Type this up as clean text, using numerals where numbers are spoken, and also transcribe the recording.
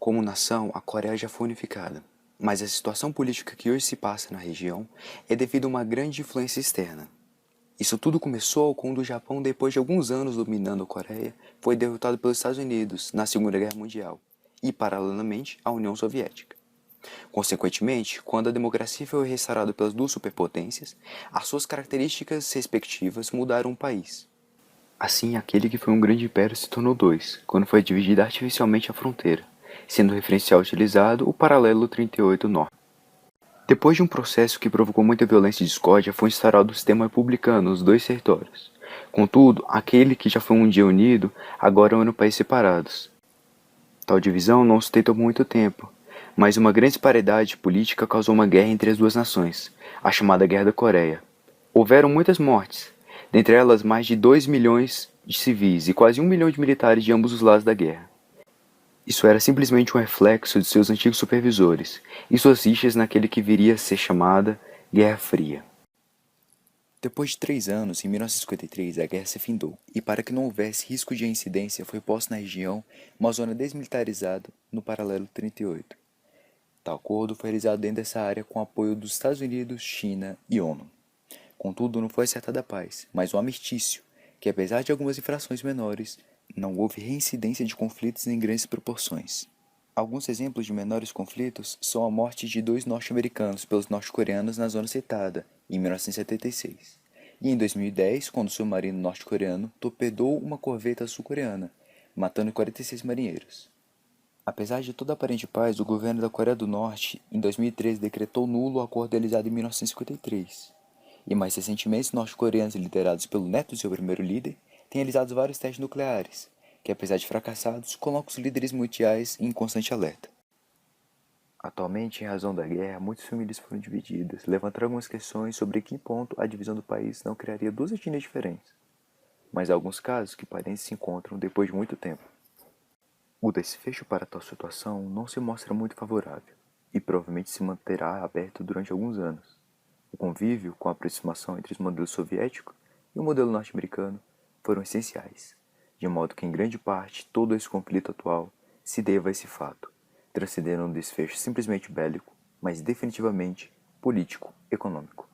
Como nação, a Coreia já foi unificada, mas a situação política que hoje se passa na região é devido a uma grande influência externa. Isso tudo começou quando o Japão, depois de alguns anos dominando a Coreia, foi derrotado pelos Estados Unidos na Segunda Guerra Mundial e, paralelamente, a União Soviética. Consequentemente, quando a democracia foi restaurada pelas duas superpotências, as suas características respectivas mudaram o país. Assim, aquele que foi um grande império se tornou dois, quando foi dividida artificialmente a fronteira, sendo o referencial utilizado o paralelo 38 Norte. Depois de um processo que provocou muita violência e discórdia, foi instaurado o sistema republicano nos dois territórios. Contudo, aquele que já foi um dia unido, agora eram países separados. Tal divisão não sustentou por muito tempo, mas uma grande disparidade política causou uma guerra entre as duas nações, a chamada Guerra da Coreia. Houveram muitas mortes, dentre elas mais de 2 milhões de civis e quase 1 milhão de militares de ambos os lados da guerra. Isso era simplesmente um reflexo de seus antigos supervisores e suas rixas naquele que viria a ser chamada Guerra Fria. Depois de 3 anos, em 1953, a guerra se findou, e para que não houvesse risco de incidência, foi posta na região uma zona desmilitarizada no paralelo 38. Tal acordo foi realizado dentro dessa área com apoio dos Estados Unidos, China e ONU. Contudo, não foi acertada a paz, mas um armistício, que apesar de algumas infrações menores, não houve reincidência de conflitos em grandes proporções. Alguns exemplos de menores conflitos são a morte de 2 norte-americanos pelos norte-coreanos na zona citada, em 1976, e em 2010, quando o submarino norte-coreano torpedou uma corveta sul-coreana, matando 46 marinheiros. Apesar de toda a aparente paz, o governo da Coreia do Norte, em 2013, decretou nulo o acordo realizado em 1953. E mais recentemente, os norte-coreanos, liderados pelo neto do seu primeiro líder, têm realizado vários testes nucleares, que apesar de fracassados, colocam os líderes mundiais em constante alerta. Atualmente, em razão da guerra, muitas famílias foram divididas, levantando algumas questões sobre em que ponto a divisão do país não criaria duas etnias diferentes. Mas há alguns casos que parecem se encontram depois de muito tempo. O desfecho para tal situação não se mostra muito favorável, e provavelmente se manterá aberto durante alguns anos. O convívio com a aproximação entre os modelos soviético e o modelo norte-americano foram essenciais, de modo que em grande parte todo esse conflito atual se deva a esse fato, transcendendo um desfecho simplesmente bélico, mas definitivamente político-econômico.